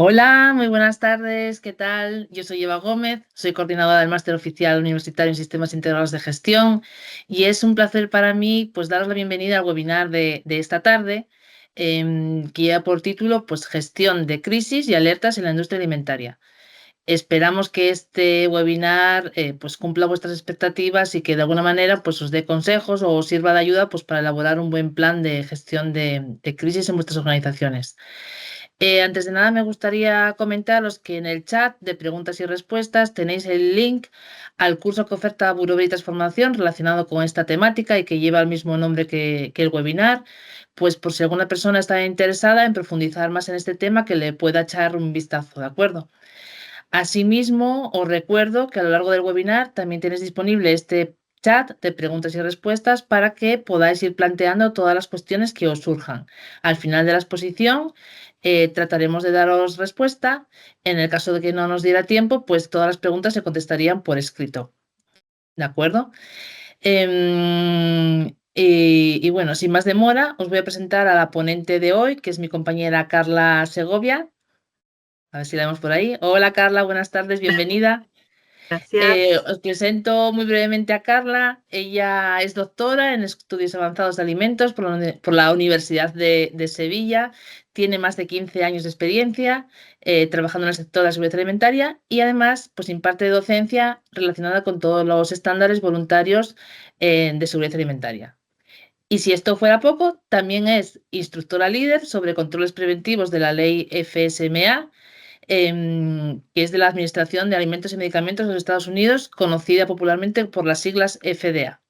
Hola, muy buenas tardes, ¿qué tal? Yo soy Eva Gómez, soy coordinadora del Máster Oficial Universitario en Sistemas Integrados de Gestión y es un placer para mí pues daros la bienvenida al webinar de esta tarde que lleva por título pues Gestión de crisis y alertas en la industria alimentaria. Esperamos que este webinar pues cumpla vuestras expectativas y que de alguna manera pues os dé consejos o os sirva de ayuda pues para elaborar un buen plan de gestión de crisis en vuestras organizaciones. Antes de nada, me gustaría comentaros que en el chat de preguntas y respuestas tenéis el link al curso que oferta Bureau Veritas Formación relacionado con esta temática y que lleva el mismo nombre que el webinar, pues por si alguna persona está interesada en profundizar más en este tema, que le pueda echar un vistazo, ¿de acuerdo? Asimismo, os recuerdo que a lo largo del webinar también tenéis disponible este chat de preguntas y respuestas para que podáis ir planteando todas las cuestiones que os surjan. Al final de la exposición trataremos de daros respuesta. En el caso de que no nos diera tiempo, pues todas las preguntas se contestarían por escrito. ¿De acuerdo? Y bueno, sin más demora, os voy a presentar a la ponente de hoy, que es mi compañera Carla Segovia. A ver si la vemos por ahí. Hola Carla, buenas tardes, bienvenida. Gracias. Os presento muy brevemente a Carla. Ella es doctora en estudios avanzados de alimentos por la Universidad de Sevilla. Tiene más de 15 años de experiencia trabajando en el sector de la seguridad alimentaria y además pues, imparte docencia relacionada con todos los estándares voluntarios de seguridad alimentaria. Y si esto fuera poco, también es instructora líder sobre controles preventivos de la ley FSMA, que es de la Administración de Alimentos y Medicamentos de los Estados Unidos, conocida popularmente por las siglas FDA.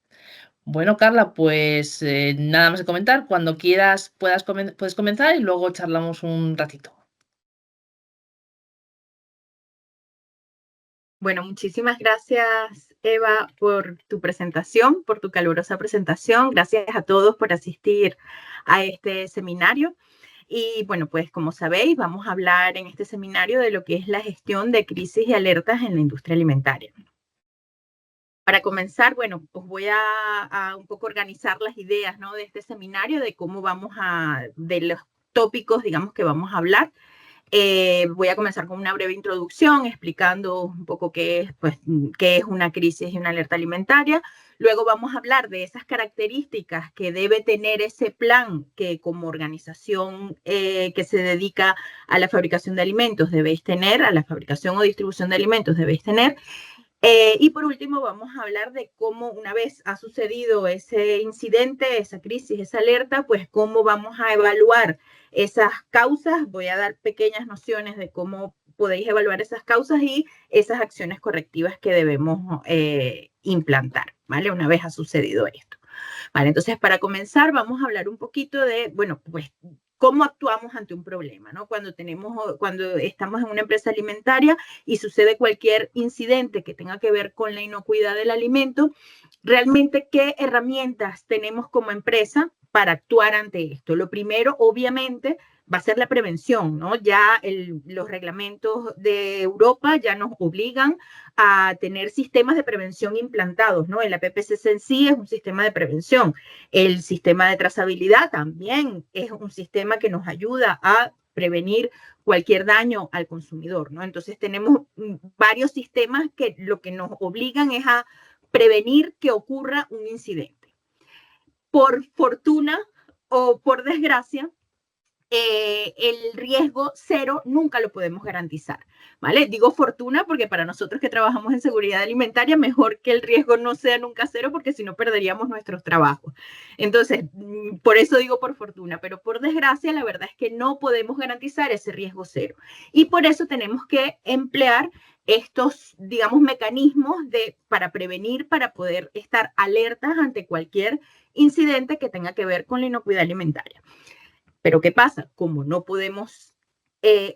Bueno, Carla, pues nada más que comentar. Cuando quieras puedes comenzar y luego charlamos un ratito. Bueno, muchísimas gracias, Eva, por tu presentación, por tu calurosa presentación. Gracias a todos por asistir a este seminario. Y bueno, pues como sabéis, vamos a hablar en este seminario de lo que es la gestión de crisis y alertas en la industria alimentaria. Para comenzar, bueno, os voy a un poco organizar las ideas, ¿no?, de este seminario, de cómo de los tópicos, digamos, que vamos a hablar. Voy a comenzar con una breve introducción explicando un poco qué es una crisis y una alerta alimentaria. Luego vamos a hablar de esas características que debe tener ese plan que como organización que se dedica a la fabricación de alimentos debéis tener, a la fabricación o distribución de alimentos debéis tener. Y por último vamos a hablar de cómo una vez ha sucedido ese incidente, esa crisis, esa alerta, pues cómo vamos a evaluar esas causas. Voy a dar pequeñas nociones de cómo podéis evaluar esas causas y esas acciones correctivas que debemos implantar, ¿vale? Una vez ha sucedido esto. Vale, entonces para comenzar vamos a hablar un poquito de, bueno, pues cómo actuamos ante un problema, ¿no? Cuando estamos en una empresa alimentaria y sucede cualquier incidente que tenga que ver con la inocuidad del alimento, realmente qué herramientas tenemos como empresa para actuar ante esto. Lo primero, obviamente, va a ser la prevención, ¿no? Ya los reglamentos de Europa ya nos obligan a tener sistemas de prevención implantados, ¿no? El APPCC en sí es un sistema de prevención. El sistema de trazabilidad también es un sistema que nos ayuda a prevenir cualquier daño al consumidor, ¿no? Entonces tenemos varios sistemas que lo que nos obligan es a prevenir que ocurra un incidente. Por fortuna o por desgracia, el riesgo cero nunca lo podemos garantizar, ¿vale? Digo fortuna porque para nosotros que trabajamos en seguridad alimentaria, mejor que el riesgo no sea nunca cero, porque si no perderíamos nuestros trabajos. Entonces, por eso digo por fortuna, pero por desgracia, la verdad es que no podemos garantizar ese riesgo cero. Y por eso tenemos que emplear estos, digamos, mecanismos para prevenir, para poder estar alertas ante cualquier incidente que tenga que ver con la inocuidad alimentaria. Pero ¿qué pasa? Como no podemos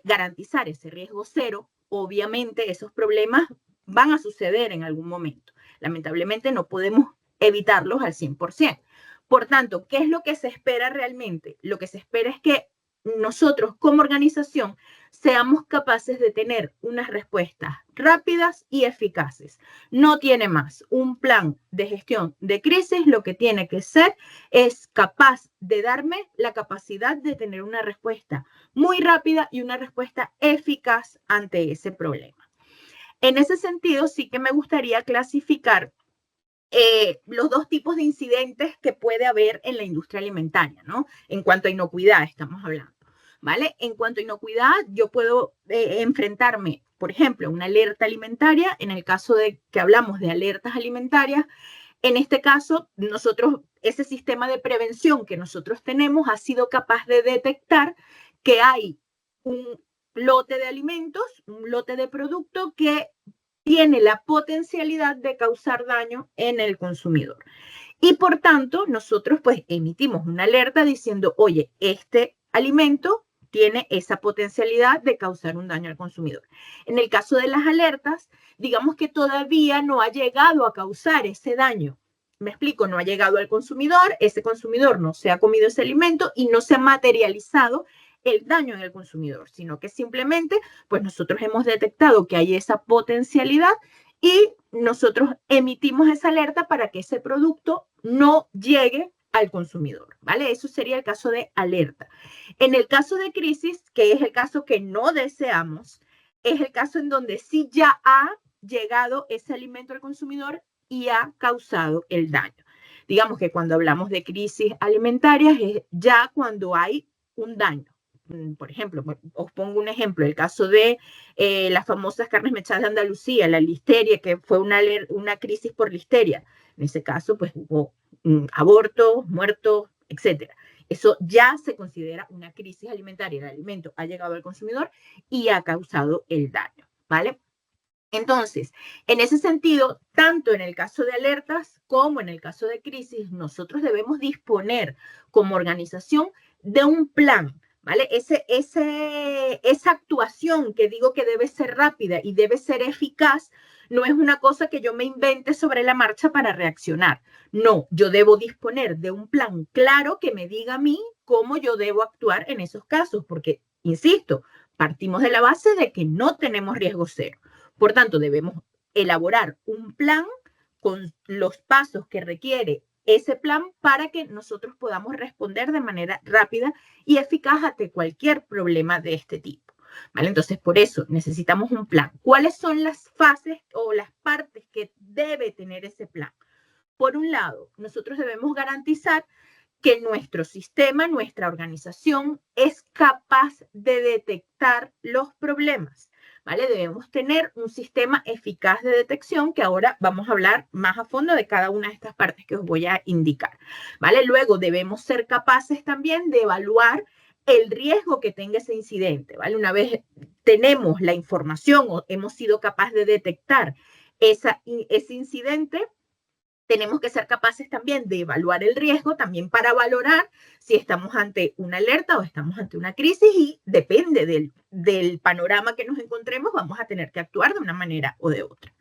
garantizar ese riesgo cero, obviamente esos problemas van a suceder en algún momento. Lamentablemente no podemos evitarlos al 100%. Por tanto, ¿qué es lo que se espera realmente? Lo que se espera es que nosotros como organización seamos capaces de tener unas respuestas rápidas y eficaces. No tiene más. Un plan de gestión de crisis lo que tiene que ser es capaz de darme la capacidad de tener una respuesta muy rápida y una respuesta eficaz ante ese problema. En ese sentido, sí que me gustaría clasificar los dos tipos de incidentes que puede haber en la industria alimentaria, ¿no? En cuanto a inocuidad estamos hablando, ¿vale? En cuanto a inocuidad, yo puedo enfrentarme, por ejemplo, a una alerta alimentaria. En el caso de que hablamos de alertas alimentarias, en este caso, ese sistema de prevención que nosotros tenemos ha sido capaz de detectar que hay un lote de alimentos, un lote de producto que tiene la potencialidad de causar daño en el consumidor. Y por tanto, nosotros pues emitimos una alerta diciendo, oye, este alimento tiene esa potencialidad de causar un daño al consumidor. En el caso de las alertas, digamos que todavía no ha llegado a causar ese daño. Me explico, no ha llegado al consumidor, ese consumidor no se ha comido ese alimento y no se ha materializado el daño en el consumidor, sino que simplemente, pues nosotros hemos detectado que hay esa potencialidad y nosotros emitimos esa alerta para que ese producto no llegue al consumidor, ¿vale? Eso sería el caso de alerta. En el caso de crisis, que es el caso que no deseamos, es el caso en donde sí ya ha llegado ese alimento al consumidor y ha causado el daño. Digamos que cuando hablamos de crisis alimentarias es ya cuando hay un daño. Por ejemplo, os pongo un ejemplo, el caso de las famosas carnes mechadas de Andalucía, la listeria, que fue una crisis por listeria. En ese caso, pues hubo abortos, muertos, etcétera. Eso ya se considera una crisis alimentaria. El alimento ha llegado al consumidor y ha causado el daño, ¿vale? Entonces, en ese sentido, tanto en el caso de alertas como en el caso de crisis, nosotros debemos disponer como organización de un plan, ¿vale? Esa actuación que digo que debe ser rápida y debe ser eficaz, no es una cosa que yo me invente sobre la marcha para reaccionar. No, yo debo disponer de un plan claro que me diga a mí cómo yo debo actuar en esos casos, porque, insisto, partimos de la base de que no tenemos riesgo cero. Por tanto, debemos elaborar un plan con los pasos que requiere ese plan para que nosotros podamos responder de manera rápida y eficaz ante cualquier problema de este tipo. ¿Vale? Entonces, por eso necesitamos un plan. ¿Cuáles son las fases o las partes que debe tener ese plan? Por un lado, nosotros debemos garantizar que nuestro sistema, nuestra organización es capaz de detectar los problemas. ¿Vale? Debemos tener un sistema eficaz de detección que ahora vamos a hablar más a fondo de cada una de estas partes que os voy a indicar. ¿Vale? Luego debemos ser capaces también de evaluar el riesgo que tenga ese incidente. ¿Vale? Una vez tenemos la información o hemos sido capaces de detectar ese incidente, tenemos que ser capaces también de evaluar el riesgo, también para valorar si estamos ante una alerta o estamos ante una crisis y depende del panorama que nos encontremos, vamos a tener que actuar de una manera o de otra.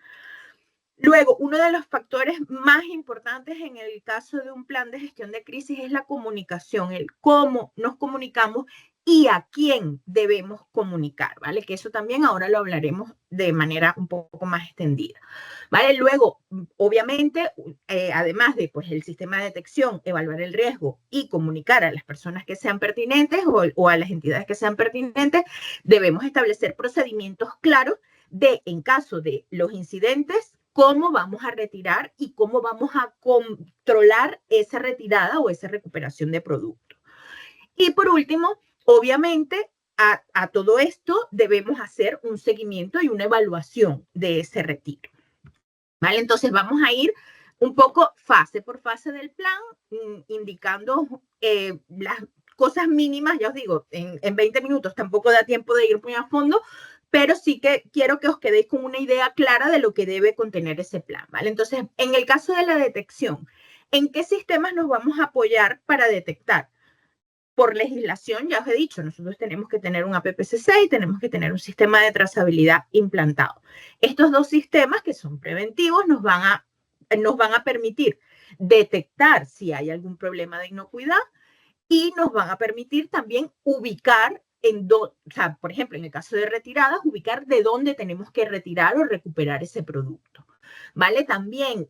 Luego, uno de los factores más importantes en el caso de un plan de gestión de crisis es la comunicación, el cómo nos comunicamos y a quién debemos comunicar, ¿vale? Que eso también ahora lo hablaremos de manera un poco más extendida, ¿vale? Luego, obviamente, además de pues, el sistema de detección, evaluar el riesgo y comunicar a las personas que sean pertinentes o a las entidades que sean pertinentes, debemos establecer procedimientos claros de, en caso de los incidentes, cómo vamos a retirar y cómo vamos a controlar esa retirada o esa recuperación de producto. Y por último, obviamente, a todo esto debemos hacer un seguimiento y una evaluación de ese retiro. ¿Vale? Entonces vamos a ir un poco fase por fase del plan, indicando las cosas mínimas, ya os digo, en 20 minutos tampoco da tiempo de ir muy a fondo, pero sí que quiero que os quedéis con una idea clara de lo que debe contener ese plan, ¿vale? Entonces, en el caso de la detección, ¿en qué sistemas nos vamos a apoyar para detectar? Por legislación, ya os he dicho, nosotros tenemos que tener un APPCC y tenemos que tener un sistema de trazabilidad implantado. Estos dos sistemas, que son preventivos, nos van a permitir detectar si hay algún problema de inocuidad y nos van a permitir también ubicar o sea, por ejemplo, en el caso de retiradas, ubicar de dónde tenemos que retirar o recuperar ese producto. ¿Vale? También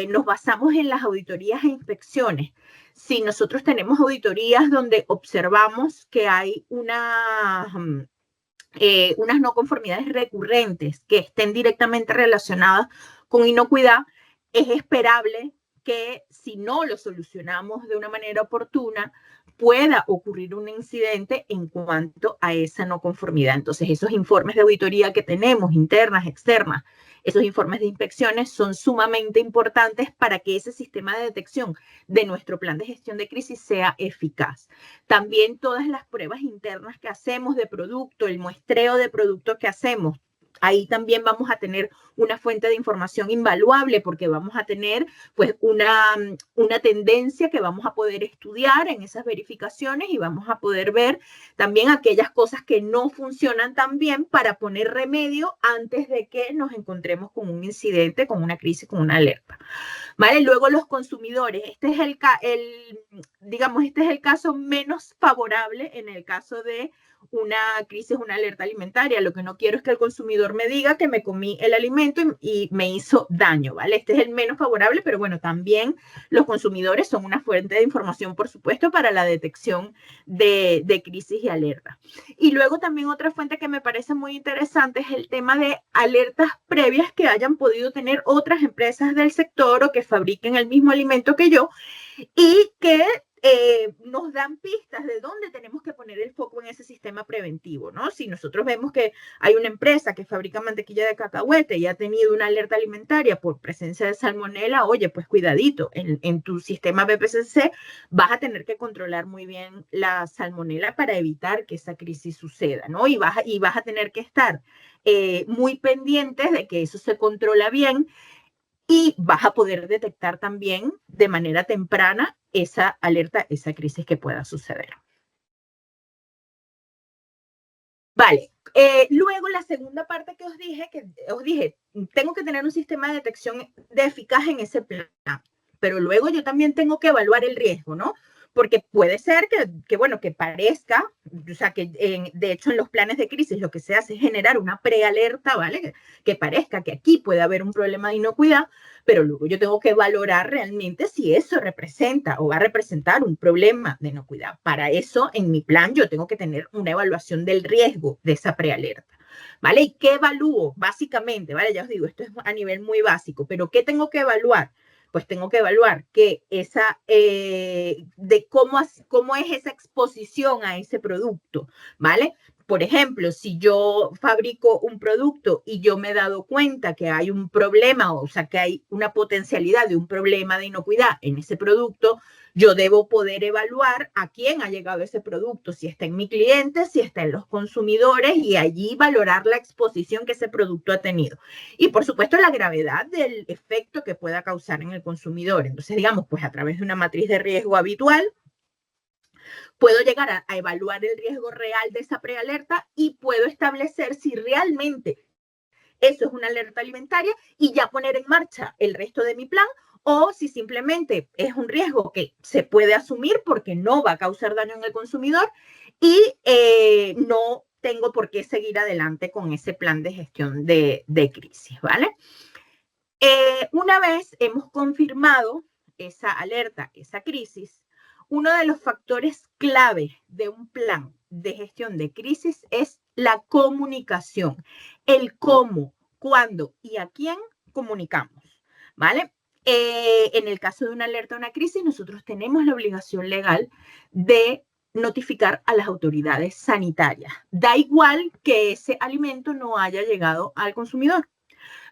nos basamos en las auditorías e inspecciones. Si nosotros tenemos auditorías donde observamos que hay unas no conformidades recurrentes que estén directamente relacionadas con inocuidad, es esperable que si no lo solucionamos de una manera oportuna, pueda ocurrir un incidente en cuanto a esa no conformidad. Entonces, esos informes de auditoría que tenemos, internas, externas, esos informes de inspecciones son sumamente importantes para que ese sistema de detección de nuestro plan de gestión de crisis sea eficaz. También todas las pruebas internas que hacemos de producto, el muestreo de producto que hacemos, ahí también vamos a tener una fuente de información invaluable porque vamos a tener pues una tendencia que vamos a poder estudiar en esas verificaciones y vamos a poder ver también aquellas cosas que no funcionan tan bien para poner remedio antes de que nos encontremos con un incidente, con una crisis, con una alerta. ¿Vale? Luego los consumidores, este es el caso menos favorable en el caso de una crisis, una alerta alimentaria. Lo que no quiero es que el consumidor me diga que me comí el alimento y me hizo daño, ¿vale? Este es el menos favorable, pero bueno, también los consumidores son una fuente de información, por supuesto, para la detección de crisis y alerta. Y luego también otra fuente que me parece muy interesante es el tema de alertas previas que hayan podido tener otras empresas del sector o que fabriquen el mismo alimento que yo y que nos dan pistas de dónde tenemos que poner el foco en ese sistema preventivo, ¿no? Si nosotros vemos que hay una empresa que fabrica mantequilla de cacahuete y ha tenido una alerta alimentaria por presencia de salmonela, oye, pues cuidadito, en tu sistema BPCC vas a tener que controlar muy bien la salmonela para evitar que esa crisis suceda, ¿no? Y vas a tener que estar muy pendientes de que eso se controla bien y vas a poder detectar también de manera temprana esa alerta, esa crisis que pueda suceder. Vale, luego la segunda parte que os dije, tengo que tener un sistema de detección eficaz en ese plan, pero luego yo también tengo que evaluar el riesgo, ¿no? Porque puede ser que parezca, o sea, de hecho en los planes de crisis lo que se hace es generar una prealerta, ¿vale? Que parezca que aquí puede haber un problema de inocuidad, pero luego yo tengo que valorar realmente si eso representa o va a representar un problema de inocuidad. Para eso, en mi plan, yo tengo que tener una evaluación del riesgo de esa prealerta, ¿vale? ¿Y qué evalúo? Básicamente, ¿vale? Ya os digo, esto es a nivel muy básico, pero ¿qué tengo que evaluar? Pues tengo que evaluar que de cómo es esa exposición a ese producto, ¿vale? Por ejemplo, si yo fabrico un producto y yo me he dado cuenta que hay un problema, o sea, que hay una potencialidad de un problema de inocuidad en ese producto, yo debo poder evaluar a quién ha llegado ese producto, si está en mi cliente, si está en los consumidores y allí valorar la exposición que ese producto ha tenido. Y por supuesto la gravedad del efecto que pueda causar en el consumidor. Entonces, digamos, pues a través de una matriz de riesgo habitual, puedo llegar a evaluar el riesgo real de esa prealerta y puedo establecer si realmente eso es una alerta alimentaria y ya poner en marcha el resto de mi plan o si simplemente es un riesgo que se puede asumir porque no va a causar daño en el consumidor y no tengo por qué seguir adelante con ese plan de gestión de crisis, ¿vale? Una vez hemos confirmado esa alerta, esa crisis, uno de los factores clave de un plan de gestión de crisis es la comunicación, el cómo, cuándo y a quién comunicamos, ¿vale? En el caso de una alerta o una crisis, nosotros tenemos la obligación legal de notificar a las autoridades sanitarias. Da igual que ese alimento no haya llegado al consumidor.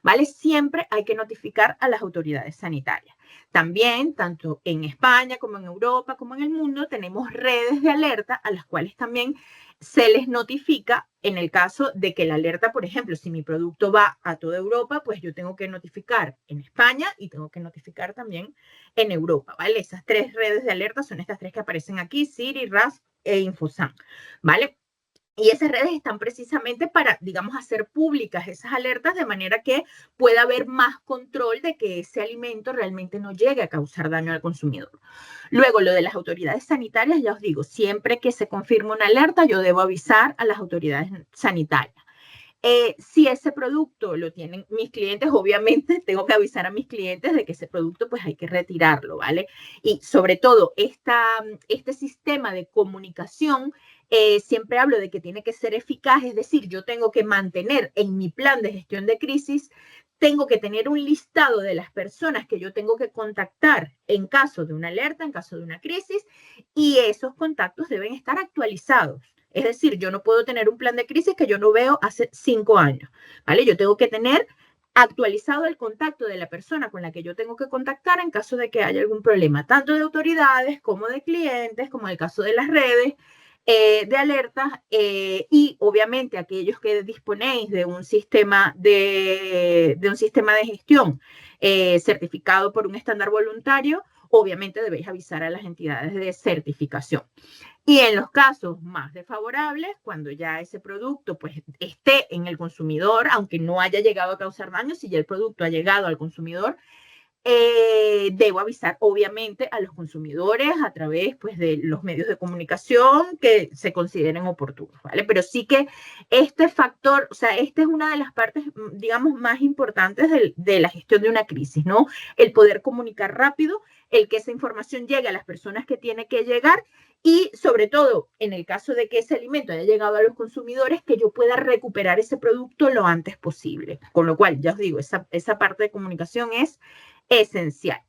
¿Vale? Siempre hay que notificar a las autoridades sanitarias. También, tanto en España como en Europa, como en el mundo, tenemos redes de alerta a las cuales también se les notifica en el caso de que la alerta, por ejemplo, si mi producto va a toda Europa, pues yo tengo que notificar en España y tengo que notificar también en Europa, ¿vale? Esas tres redes de alerta son estas tres que aparecen aquí, CIRI, RASP e Infosan, ¿vale? Y esas redes están precisamente para, digamos, hacer públicas esas alertas de manera que pueda haber más control de que ese alimento realmente no llegue a causar daño al consumidor. Luego, lo de las autoridades sanitarias, ya os digo, siempre que se confirme una alerta, yo debo avisar a las autoridades sanitarias. Si ese producto lo tienen mis clientes, obviamente tengo que avisar a mis clientes de que ese producto pues hay que retirarlo, ¿vale? Y sobre todo este sistema de comunicación, siempre hablo de que tiene que ser eficaz, es decir, yo tengo que mantener en mi plan de gestión de crisis, tengo que tener un listado de las personas que yo tengo que contactar en caso de una alerta, en caso de una crisis, y esos contactos deben estar actualizados. Es decir, yo no puedo tener un plan de crisis que yo no veo hace 5 años, ¿vale? Yo tengo que tener actualizado el contacto de la persona con la que yo tengo que contactar en caso de que haya algún problema, tanto de autoridades como de clientes, como en el caso de las redes de alertas, y obviamente aquellos que disponéis de un sistema de gestión certificado por un estándar voluntario, obviamente debéis avisar a las entidades de certificación. Y en los casos más desfavorables, cuando ya ese producto pues esté en el consumidor, aunque no haya llegado a causar daño, si ya el producto ha llegado al consumidor, debo avisar obviamente a los consumidores a través pues de los medios de comunicación que se consideren oportunos, ¿vale? Pero sí que este factor, o sea, esta es una de las partes, digamos, más importantes de la gestión de una crisis, ¿no? El poder comunicar rápido, el que esa información llegue a las personas que tiene que llegar y sobre todo en el caso de que ese alimento haya llegado a los consumidores, que yo pueda recuperar ese producto lo antes posible. Con lo cual, ya os digo, esa parte de comunicación es esencial.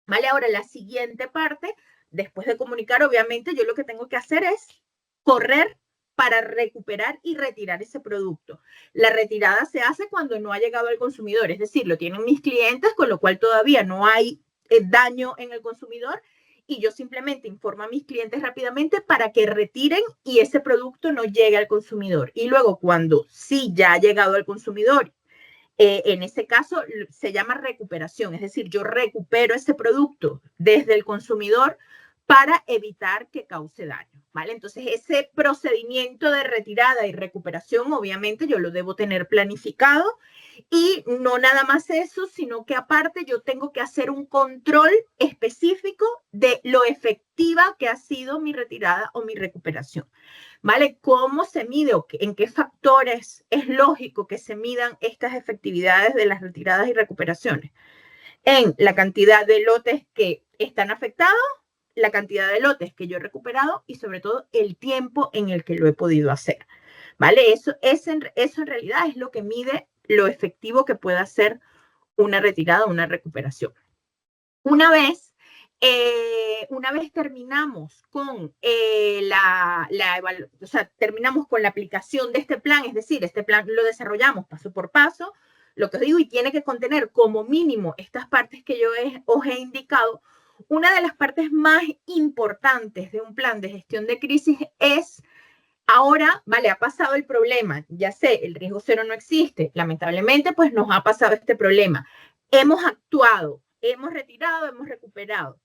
¿Vale? Ahora, la siguiente parte, después de comunicar, obviamente, yo lo que tengo que hacer es correr para recuperar y retirar ese producto. La retirada se hace cuando no ha llegado al consumidor, es decir, lo tienen mis clientes, con lo cual todavía no hay daño en el consumidor y yo simplemente informo a mis clientes rápidamente para que retiren y ese producto no llegue al consumidor. Y luego, cuando sí ya ha llegado al consumidor, en ese caso se llama recuperación, es decir, yo recupero ese producto desde el consumidor para evitar que cause daño, ¿vale? Entonces, ese procedimiento de retirada y recuperación, obviamente, yo lo debo tener planificado y no nada más eso, sino que aparte yo tengo que hacer un control específico de lo efectiva que ha sido mi retirada o mi recuperación. ¿Vale? ¿Cómo se mide o en qué factores es lógico que se midan estas efectividades de las retiradas y recuperaciones? En la cantidad de lotes que están afectados, la cantidad de lotes que yo he recuperado y sobre todo el tiempo en el que lo he podido hacer. ¿Vale? Eso en realidad es lo que mide lo efectivo que pueda ser una retirada o una recuperación. Una vez terminamos con o sea, terminamos con la aplicación de este plan, es decir, este plan lo desarrollamos paso por paso, lo que os digo, y tiene que contener como mínimo estas partes que yo os he indicado. Una de las partes más importantes de un plan de gestión de crisis es, ahora, vale, ha pasado el problema, ya sé, el riesgo cero no existe, lamentablemente pues nos ha pasado este problema. Hemos actuado, hemos retirado, hemos recuperado.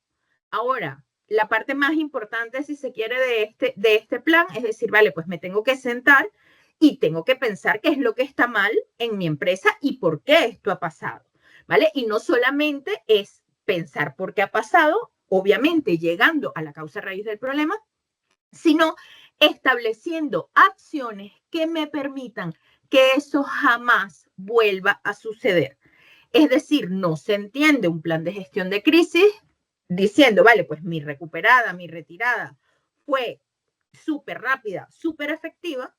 Ahora, la parte más importante, si se quiere, de este plan, es decir, vale, pues me tengo que sentar y tengo que pensar qué es lo que está mal en mi empresa y por qué esto ha pasado, ¿vale? Y no solamente es pensar por qué ha pasado, obviamente llegando a la causa raíz del problema, sino estableciendo acciones que me permitan que eso jamás vuelva a suceder. Es decir, no se entiende un plan de gestión de crisis diciendo, vale, pues mi recuperada, mi retirada fue súper rápida, súper efectiva,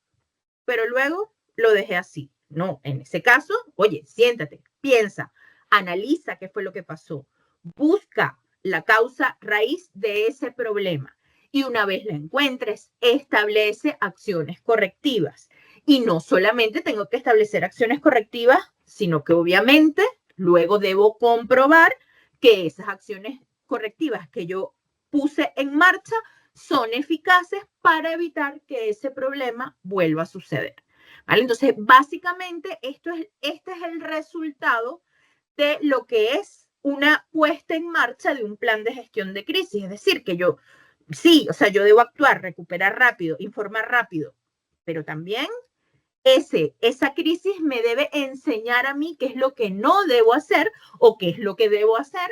pero luego lo dejé así. No, en ese caso, oye, siéntate, piensa, analiza qué fue lo que pasó, busca la causa raíz de ese problema y una vez la encuentres, establece acciones correctivas. Y no solamente tengo que establecer acciones correctivas, sino que obviamente luego debo comprobar que esas acciones correctivas que yo puse en marcha son eficaces para evitar que ese problema vuelva a suceder. ¿Vale? Entonces, básicamente, este es el resultado de lo que es una puesta en marcha de un plan de gestión de crisis. Es decir, que yo, sí, o sea, yo debo actuar, recuperar rápido, informar rápido, pero también esa crisis me debe enseñar a mí qué es lo que no debo hacer o qué es lo que debo hacer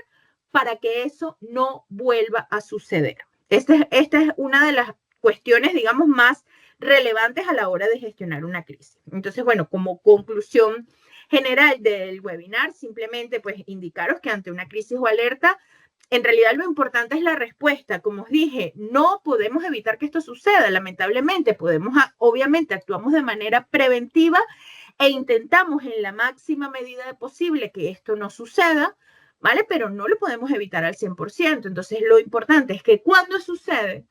para que eso no vuelva a suceder. Esta es una de las cuestiones, digamos, más relevantes a la hora de gestionar una crisis. Entonces, bueno, como conclusión general del webinar, simplemente pues indicaros que ante una crisis o alerta, en realidad lo importante es la respuesta. Como os dije, no podemos evitar que esto suceda, lamentablemente. Obviamente, actuamos de manera preventiva e intentamos en la máxima medida posible que esto no suceda, ¿vale? Pero no lo podemos evitar al 100%. Entonces, lo importante es que cuando sucede,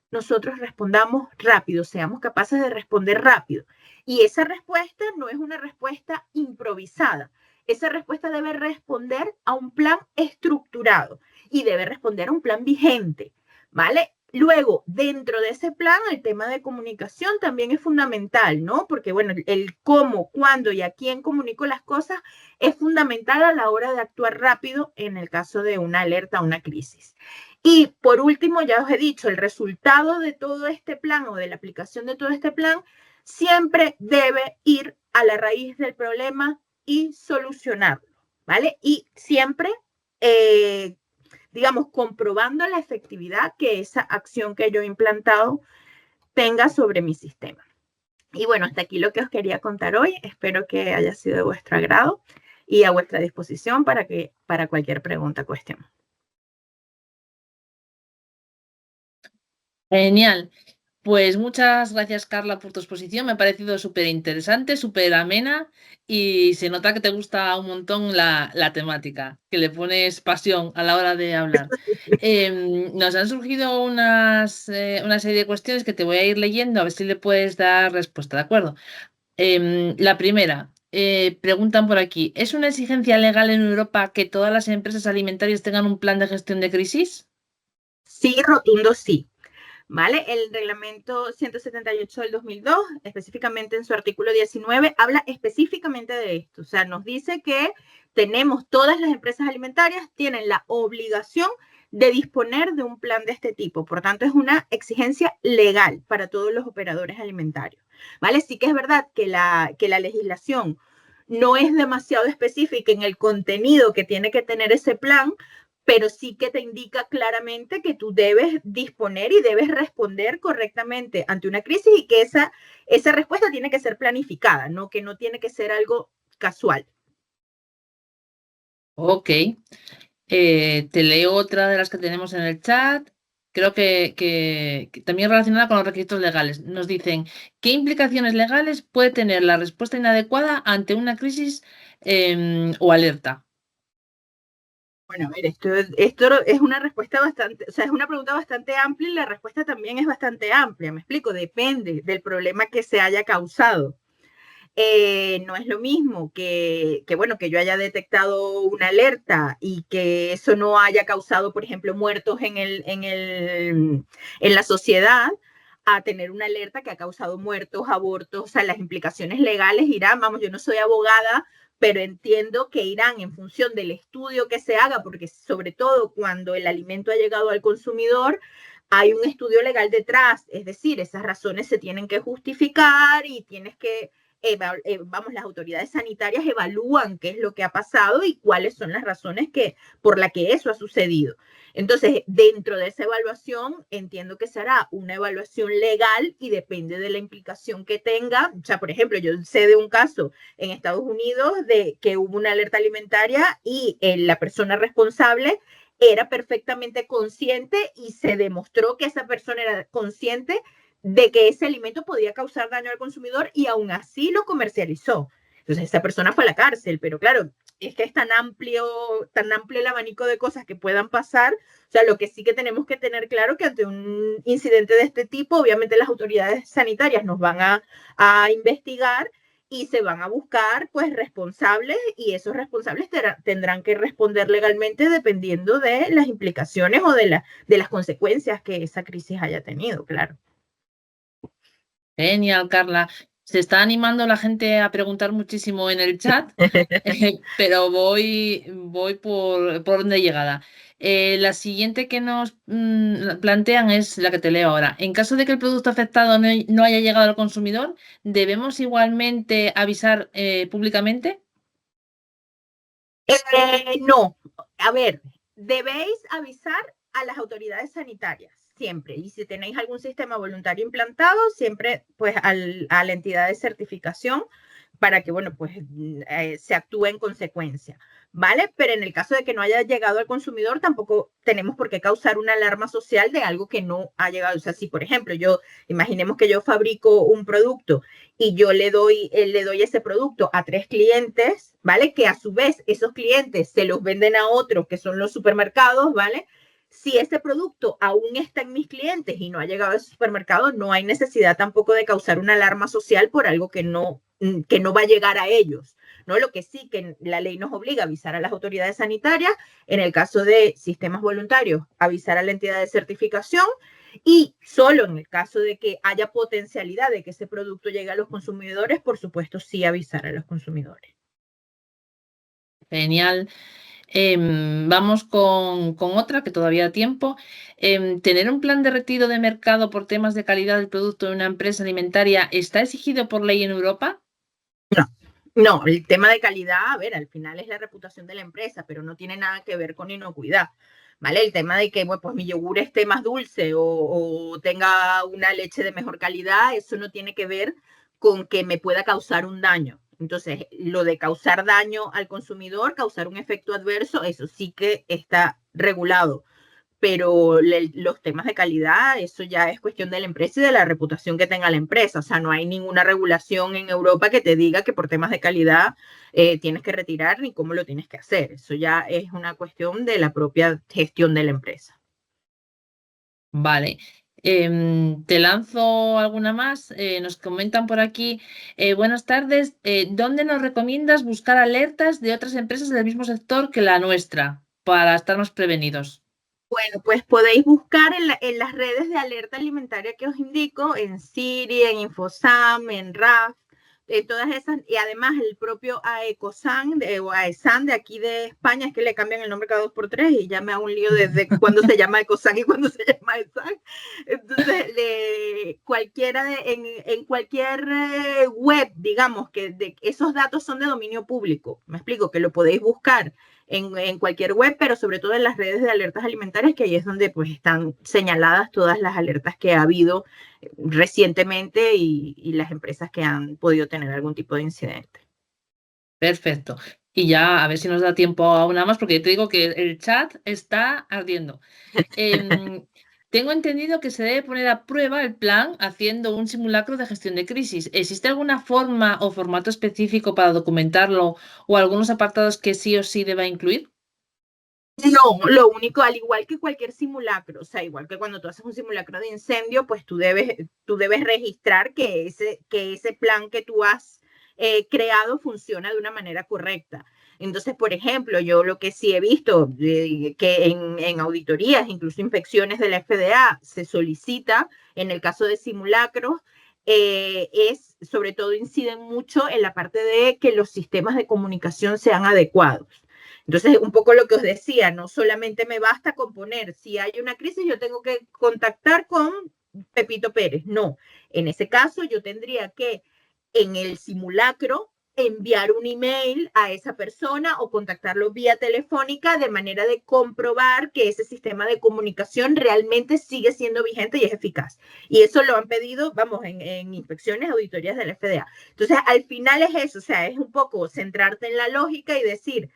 nosotros respondamos rápido, seamos capaces de responder rápido. Y esa respuesta no es una respuesta improvisada. Esa respuesta debe responder a un plan estructurado y debe responder a un plan vigente, ¿vale? Luego, dentro de ese plan, el tema de comunicación también es fundamental, ¿no? Porque, bueno, el cómo, cuándo y a quién comunico las cosas es fundamental a la hora de actuar rápido en el caso de una alerta o una crisis. Y por último, ya os he dicho, el resultado de todo este plan o de la aplicación de todo este plan siempre debe ir a la raíz del problema y solucionarlo, ¿vale? Y siempre, digamos, comprobando la efectividad que esa acción que yo he implantado tenga sobre mi sistema. Y bueno, hasta aquí lo que os quería contar hoy. Espero que haya sido de vuestro agrado y a vuestra disposición para cualquier pregunta o cuestión. Genial. Pues muchas gracias, Carla, por tu exposición. Me ha parecido súper interesante, súper amena y se nota que te gusta un montón la temática, que le pones pasión a la hora de hablar. Nos han surgido una serie de cuestiones que te voy a ir leyendo a ver si le puedes dar respuesta, ¿de acuerdo? La primera, preguntan por aquí, ¿es una exigencia legal en Europa que todas las empresas alimentarias tengan un plan de gestión de crisis? Sí, rotundo sí. ¿Vale? El reglamento 178 del 2002, específicamente en su artículo 19, habla específicamente de esto. O sea, nos dice que todas las empresas alimentarias tienen la obligación de disponer de un plan de este tipo. Por tanto, es una exigencia legal para todos los operadores alimentarios. ¿Vale? Sí que es verdad que la legislación no es demasiado específica en el contenido que tiene que tener ese plan, pero sí que te indica claramente que tú debes disponer y debes responder correctamente ante una crisis y que esa respuesta tiene que ser planificada, ¿no? Que no tiene que ser algo casual. Ok. Te leo otra de las que tenemos en el chat. Creo que también relacionada con los requisitos legales. Nos dicen, ¿qué implicaciones legales puede tener la respuesta inadecuada ante una crisis o alerta? Bueno, a ver, esto es una respuesta bastante, o sea, es una pregunta bastante amplia y la respuesta también es bastante amplia. Me explico, depende del problema que se haya causado. No es lo mismo bueno, que yo haya detectado una alerta y que eso no haya causado, por ejemplo, muertos en la sociedad, a tener una alerta que ha causado muertos, abortos. O sea, las implicaciones legales irán, vamos, yo no soy abogada, pero entiendo que irán en función del estudio que se haga, porque sobre todo cuando el alimento ha llegado al consumidor, hay un estudio legal detrás, es decir, esas razones se tienen que justificar y tienes que vamos, las autoridades sanitarias evalúan qué es lo que ha pasado y cuáles son las razones por las que eso ha sucedido. Entonces, dentro de esa evaluación, entiendo que será una evaluación legal y depende de la implicación que tenga. O sea, por ejemplo, yo sé de un caso en Estados Unidos de que hubo una alerta alimentaria y la persona responsable era perfectamente consciente y se demostró que esa persona era consciente de que ese alimento podía causar daño al consumidor y aún así lo comercializó. Entonces esa persona fue a la cárcel, pero claro, es que es tan amplio el abanico de cosas que puedan pasar. O sea, lo que sí que tenemos que tener claro que ante un incidente de este tipo, obviamente las autoridades sanitarias nos van a investigar y se van a buscar pues responsables y esos responsables tendrán que responder legalmente dependiendo de las implicaciones o de las consecuencias que esa crisis haya tenido, claro. Genial, Carla. Se está animando la gente a preguntar muchísimo en el chat, pero voy por orden de llegada. La siguiente que nos plantean es la que te leo ahora. En caso de que el producto afectado no haya llegado al consumidor, ¿debemos igualmente avisar públicamente? No, a ver, debéis avisar a las autoridades sanitarias siempre. Y si tenéis algún sistema voluntario implantado, siempre pues a la entidad de certificación para que, bueno, pues se actúe en consecuencia, ¿vale? Pero en el caso de que no haya llegado al consumidor, tampoco tenemos por qué causar una alarma social de algo que no ha llegado. O sea, si, por ejemplo, imaginemos que yo fabrico un producto y yo le doy ese producto a 3 clientes, ¿vale? Que a su vez esos clientes se los venden a otros, que son los supermercados, ¿vale? Si ese producto aún está en mis clientes y no ha llegado al supermercado, no hay necesidad tampoco de causar una alarma social por algo que no va a llegar a ellos, ¿no? Lo que sí que la ley nos obliga a avisar a las autoridades sanitarias, en el caso de sistemas voluntarios, avisar a la entidad de certificación, y solo en el caso de que haya potencialidad de que ese producto llegue a los consumidores, por supuesto, sí avisar a los consumidores. Genial. Vamos con otra que todavía a tiempo. ¿Tener un plan de retiro de mercado por temas de calidad del producto de una empresa alimentaria está exigido por ley en Europa? No, no, el tema de calidad, a ver, al final es la reputación de la empresa, pero no tiene nada que ver con inocuidad, ¿vale? El tema de que, bueno, pues mi yogur esté más dulce o tenga una leche de mejor calidad, eso no tiene que ver con que me pueda causar un daño. Entonces, lo de causar daño al consumidor, causar un efecto adverso, eso sí que está regulado, pero los temas de calidad, eso ya es cuestión de la empresa y de la reputación que tenga la empresa. O sea, no hay ninguna regulación en Europa que te diga que por temas de calidad tienes que retirar ni cómo lo tienes que hacer. Eso ya es una cuestión de la propia gestión de la empresa. Vale. Te lanzo alguna más. Nos comentan por aquí, buenas tardes. ¿Dónde nos recomiendas buscar alertas de otras empresas del mismo sector que la nuestra para estar más prevenidos? Bueno, pues podéis buscar en las redes de alerta alimentaria que os indico, en Siri, en Infosam, en RAF, todas esas, y además el propio AECOSAN o AESAN de aquí de España, es que le cambian el nombre cada 2 por 3 y ya me hago un lío desde cuándo se llama ECOSAN y cuándo se llama AESAN. Entonces, en cualquier web, digamos, que esos datos son de dominio público, me explico, que lo podéis buscar en cualquier web, pero sobre todo en las redes de alertas alimentarias, que ahí es donde pues están señaladas todas las alertas que ha habido recientemente y las empresas que han podido tener algún tipo de incidente. Perfecto. Y ya a ver si nos da tiempo a una más, porque te digo que el chat está ardiendo. Em, Tengo entendido que se debe poner a prueba el plan haciendo un simulacro de gestión de crisis. ¿Existe alguna forma o formato específico para documentarlo o algunos apartados que sí o sí deba incluir? No, lo único, al igual que cualquier simulacro, o sea, igual que cuando tú haces un simulacro de incendio, pues tú debes registrar que ese plan que tú has creado funciona de una manera correcta. Entonces, por ejemplo, yo lo que sí he visto, que en auditorías, incluso inspecciones de la FDA, se solicita, en el caso de simulacros, sobre todo inciden mucho en la parte de que los sistemas de comunicación sean adecuados. Entonces, un poco lo que os decía, no solamente me basta con poner, si hay una crisis, yo tengo que contactar con Pepito Pérez. No, en ese caso yo tendría que, en el simulacro, enviar un email a esa persona o contactarlo vía telefónica de manera de comprobar que ese sistema de comunicación realmente sigue siendo vigente y es eficaz. Y eso lo han pedido, vamos, en inspecciones, auditorías de la FDA. Entonces, al final es eso, o sea, es un poco centrarte en la lógica y decir,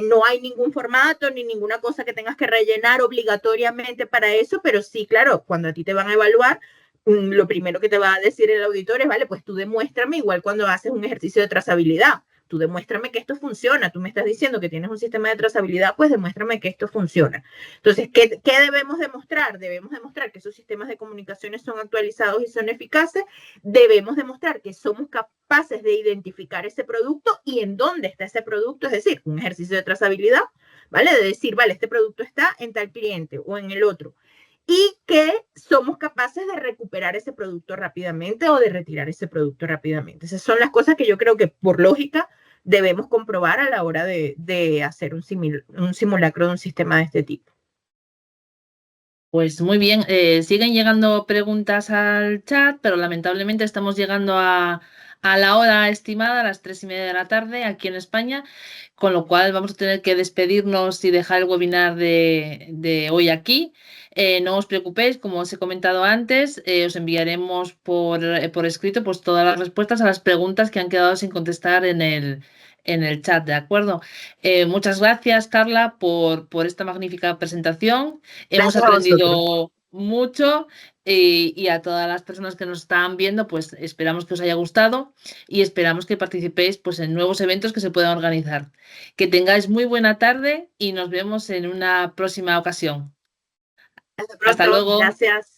no hay ningún formato ni ninguna cosa que tengas que rellenar obligatoriamente para eso, pero sí, claro, cuando a ti te van a evaluar, lo primero que te va a decir el auditor es, vale, pues tú demuéstrame, igual cuando haces un ejercicio de trazabilidad, tú demuéstrame que esto funciona, tú me estás diciendo que tienes un sistema de trazabilidad, pues demuéstrame que esto funciona. Entonces, ¿qué debemos demostrar? Debemos demostrar que esos sistemas de comunicaciones son actualizados y son eficaces, debemos demostrar que somos capaces de identificar ese producto y en dónde está ese producto, es decir, un ejercicio de trazabilidad, ¿vale? De decir, vale, este producto está en tal cliente o en el otro. y que somos capaces de recuperar ese producto rápidamente o de retirar ese producto rápidamente. Esas son las cosas que yo creo que por lógica debemos comprobar a la hora de hacer un simulacro de un sistema de este tipo. Pues muy bien, siguen llegando preguntas al chat, pero lamentablemente estamos llegando a la hora estimada, a las 3:30 de la tarde, aquí en España, con lo cual vamos a tener que despedirnos y dejar el webinar de hoy aquí. No os preocupéis, como os he comentado antes, os enviaremos por escrito pues, todas las respuestas a las preguntas que han quedado sin contestar en el chat, ¿de acuerdo? Muchas gracias, Carla, por esta magnífica presentación. Hemos Gracias a vosotros. aprendido mucho y a todas las personas que nos están viendo, pues esperamos que os haya gustado y esperamos que participéis pues, en nuevos eventos que se puedan organizar. Que tengáis muy buena tarde y nos vemos en una próxima ocasión. Hasta Hasta pronto. luego. Gracias.